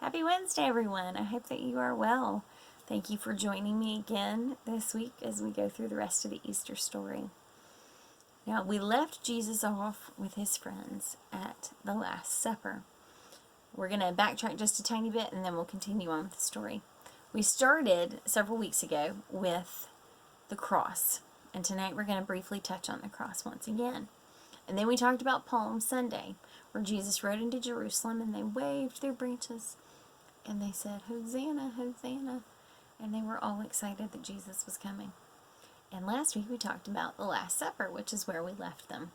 Happy Wednesday, everyone. I hope that you are well. Thank you for joining me again this week as we go through the rest of the Easter story. Now, we left Jesus off with his friends at the Last Supper. We're going to backtrack just a tiny bit and then we'll continue on with the story. We started several weeks ago with the cross, and tonight we're going to briefly touch on the cross once again. And then we talked about Palm Sunday, where Jesus rode into Jerusalem and they waved their branches and they said, "Hosanna, Hosanna," and they were all excited that Jesus was coming. And last week we talked about the Last Supper, which is where we left them,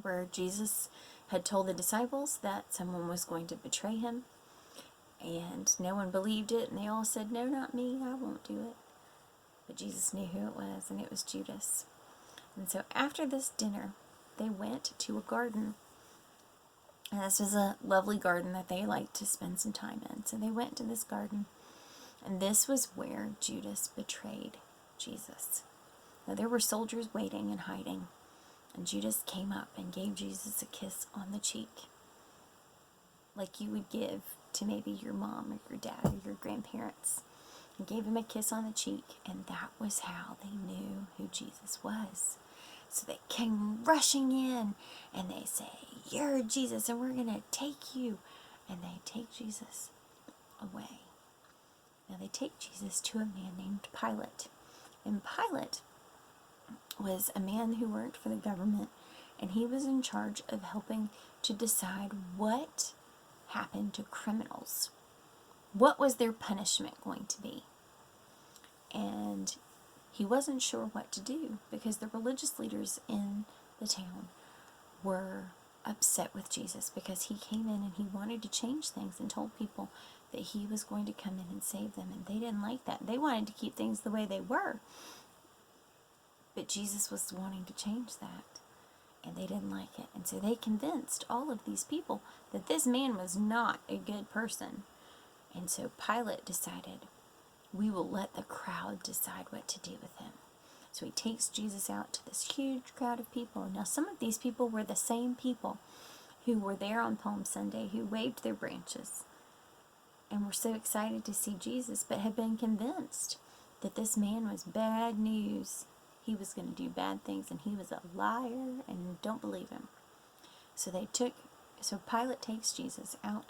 where Jesus had told the disciples that someone was going to betray him, and no one believed it, and they all said, "No, not me, I won't do it." But Jesus knew who it was, and it was Judas. And so after this dinner, they went to a garden. And this was a lovely garden that they liked to spend some time in. So they went to this garden, and this was where Judas betrayed Jesus. Now there were soldiers waiting and hiding, and Judas came up and gave Jesus a kiss on the cheek, like you would give to maybe your mom or your dad or your grandparents. He gave him a kiss on the cheek, and that was how they knew who Jesus was. So they came rushing in, and they say, "You're Jesus, and we're going to take you." And they take Jesus away. Now they take Jesus to a man named Pilate. And Pilate was a man who worked for the government, and he was in charge of helping to decide what happened to criminals. What was their punishment going to be? And he wasn't sure what to do because the religious leaders in the town were upset with Jesus because he came in and he wanted to change things and told people that he was going to come in and save them, and they didn't like that. They wanted to keep things the way they were, but Jesus was wanting to change that, and they didn't like it. And so they convinced all of these people that this man was not a good person. And so Pilate decided, we will let the crowd decide what to do with him. So he takes Jesus out to this huge crowd of people. Now some of these people were the same people who were there on Palm Sunday, who waved their branches and were so excited to see Jesus, but had been convinced that this man was bad news. He was going to do bad things, and he was a liar, and don't believe him. So Pilate takes Jesus out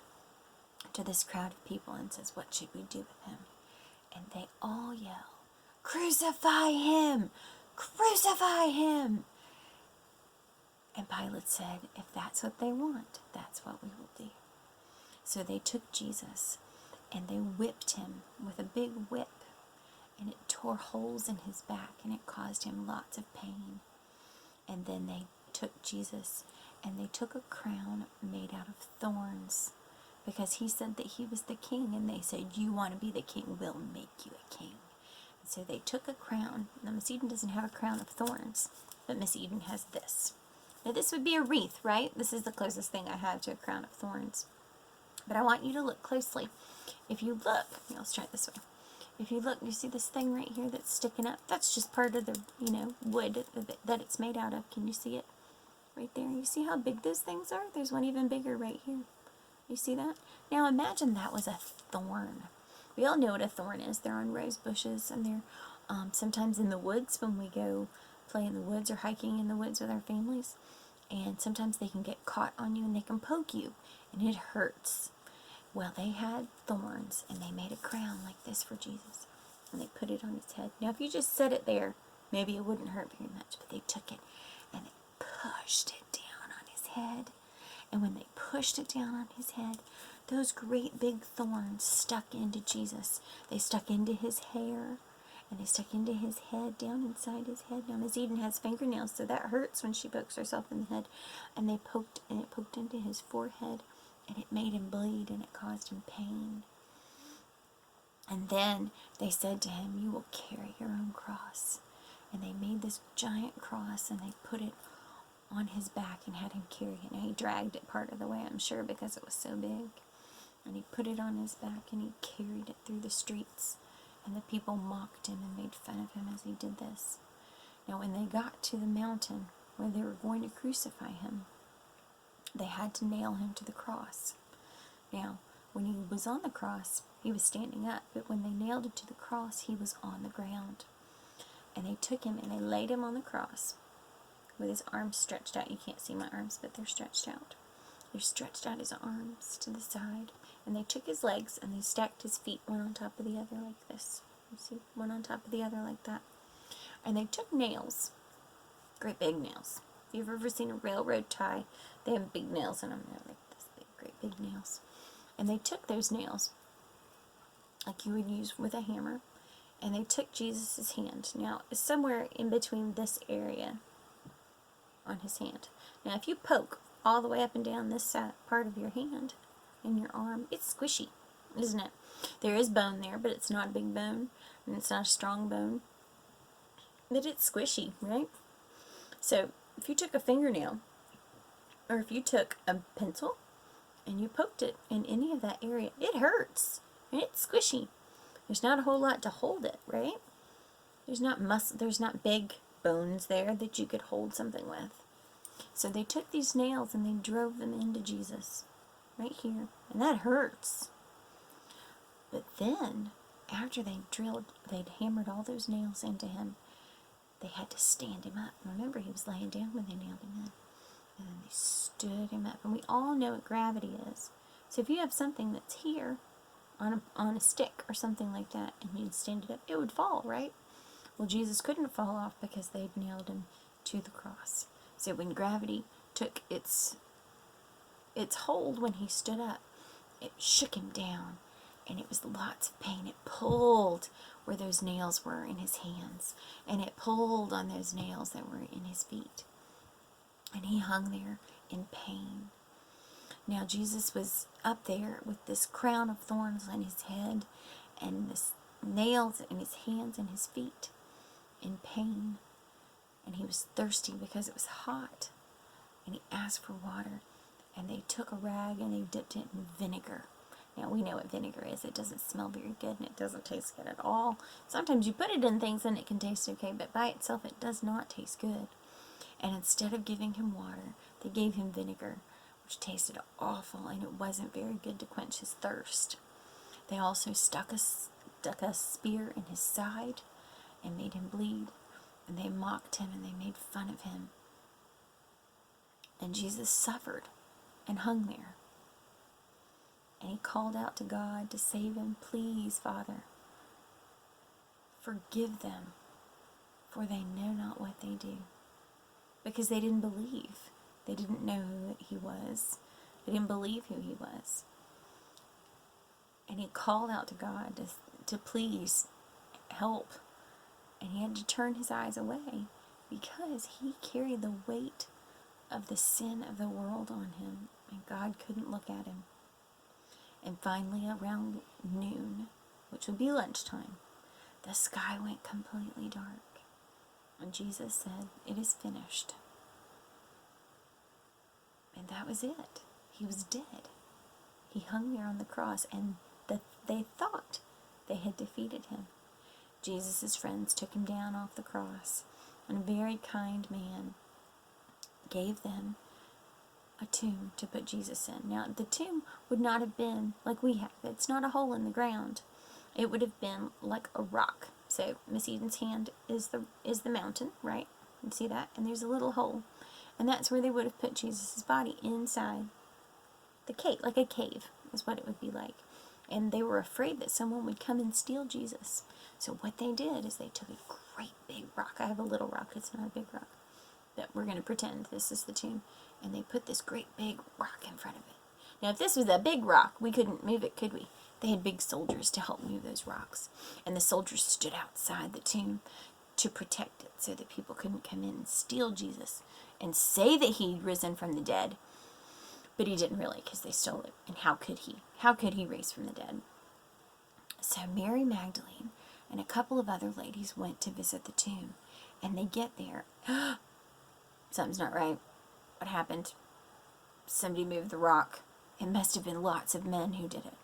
to this crowd of people and says, "What should we do with him?" And they all yell, "Crucify him! Crucify him!" And Pilate said, "If that's what they want, that's what we will do." So they took Jesus and they whipped him with a big whip, and it tore holes in his back and it caused him lots of pain. And then they took Jesus and they took a crown made out of thorns, because he said that he was the king, and they said, "You want to be the king? We'll make you a king." And so they took a crown. Now Miss Eden doesn't have a crown of thorns, but Miss Eden has this. Now this would be a wreath, right? This is the closest thing I have to a crown of thorns. But I want you to look closely. If you look, let's try it this way. If you look, you see this thing right here that's sticking up? That's just part of the, wood that it's made out of. Can you see it? Right there. You see how big those things are? There's one even bigger right here. You see that? Now imagine that was a thorn. We all know what a thorn is. They're on rose bushes, and they're sometimes in the woods when we go play in the woods or hiking in the woods with our families. And sometimes they can get caught on you and they can poke you, and it hurts. Well, they had thorns, and they made a crown like this for Jesus, and they put it on his head. Now if you just set it there, maybe it wouldn't hurt very much, but they took it and they pushed it down on his head. And when they pushed it down on his head, those great big thorns stuck into Jesus. They stuck into his hair, and they stuck into his head, down inside his head. Now Miss Eden has fingernails, so that hurts when she pokes herself in the head. And it poked into his forehead, and it made him bleed, and it caused him pain. And then they said to him, "You will carry your own cross." And they made this giant cross, and they put it on his back and had him carry it. Now he dragged it part of the way, I'm sure, because it was so big. And he put it on his back and he carried it through the streets, and the people mocked him and made fun of him as he did this. Now when they got to the mountain where they were going to crucify him, they had to nail him to the cross. Now when he was on the cross, he was standing up, but when they nailed him to the cross, he was on the ground. And they took him and they laid him on the cross with his arms stretched out. You can't see my arms, but they're stretched out. They stretched out his arms to the side, and they took his legs and they stacked his feet one on top of the other like this. You see, one on top of the other like that. And they took nails, great big nails. If you've ever seen a railroad tie, they have big nails in them. They're like this big, great big nails. And they took those nails, like you would use with a hammer, and they took Jesus' hand. Now, it's somewhere in between this area on his hand. Now, if you poke all the way up and down this side, part of your hand and your arm, it's squishy, isn't it? There is bone there, but it's not a big bone, and it's not a strong bone. But it's squishy, right? So, if you took a fingernail, or if you took a pencil, and you poked it in any of that area, it hurts, and it's squishy. There's not a whole lot to hold it, right? There's not big bones there that you could hold something with. So they took these nails and they drove them into Jesus, right here, and that hurts. But then, after they'd hammered all those nails into him, they had to stand him up. Remember, he was laying down when they nailed him in. And then they stood him up. And we all know what gravity is. So if you have something that's here on a stick or something like that, and you'd stand it up, it would fall, right? Well, Jesus couldn't fall off because they'd nailed him to the cross. So when gravity took its hold when he stood up, it shook him down, and it was lots of pain. It pulled where those nails were in his hands, and it pulled on those nails that were in his feet. And he hung there in pain. Now Jesus was up there with this crown of thorns on his head and this nails in his hands and his feet in pain. And he was thirsty because it was hot. And he asked for water. And they took a rag and they dipped it in vinegar. Now we know what vinegar is. It doesn't smell very good and it doesn't taste good at all. Sometimes you put it in things and it can taste okay, but by itself it does not taste good. And instead of giving him water, they gave him vinegar, which tasted awful, and it wasn't very good to quench his thirst. They also stuck a spear in his side and made him bleed, and they mocked him and they made fun of him. And Jesus suffered and hung there. And he called out to God to save him. Please, Father, forgive them, for they know not what they do. Because they didn't believe. They didn't know who he was. They didn't believe who he was. And he called out to God to please help. And he had to turn his eyes away because he carried the weight of the sin of the world on him. And God couldn't look at him. And finally, around noon, which would be lunchtime, the sky went completely dark. And Jesus said, "It is finished." And that was it. He was dead. He hung there on the cross, and they thought they had defeated him. Jesus' friends took him down off the cross, and a very kind man gave them a tomb to put Jesus in. Now, the tomb would not have been like we have. It's not a hole in the ground. It would have been like a rock. So Miss Eden's hand is the mountain, right? You see that? And there's a little hole. And that's where they would have put Jesus' body, inside the cave, like a cave is what it would be like. And they were afraid that someone would come and steal Jesus. So what they did is they took a great big rock. I have a little rock. It's not a big rock. But we're going to pretend this is the tomb. And they put this great big rock in front of it. Now, if this was a big rock, we couldn't move it, could we? They had big soldiers to help move those rocks. And the soldiers stood outside the tomb to protect it so that people couldn't come in and steal Jesus and say that he'd risen from the dead. But he didn't really, because they stole it. And how could he? How could he raise from the dead? So Mary Magdalene and a couple of other ladies went to visit the tomb. And they get there. Something's not right. What happened? Somebody moved the rock. It must have been lots of men who did it.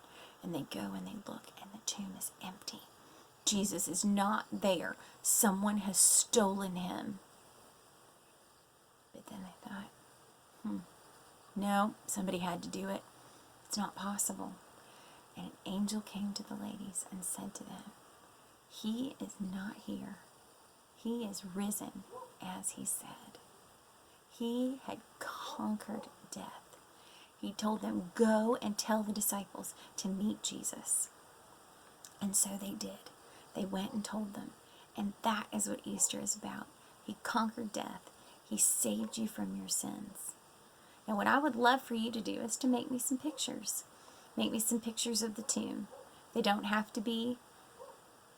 And they go and they look, and the tomb is empty. Jesus is not there. Someone has stolen him. But then they thought, no, somebody had to do it. It's not possible. And an angel came to the ladies and said to them, "He is not here. He is risen, as he said." He had conquered death. He told them, "Go and tell the disciples to meet Jesus." And so they did. They went and told them. And that is what Easter is about. He conquered death. He saved you from your sins. And what I would love for you to do is to make me some pictures. Make me some pictures of the tomb. They don't have to be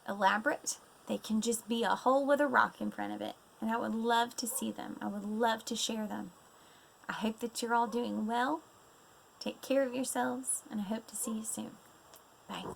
elaborate. They can just be a hole with a rock in front of it. And I would love to see them. I would love to share them. I hope that you're all doing well. Take care of yourselves, and I hope to see you soon. Bye.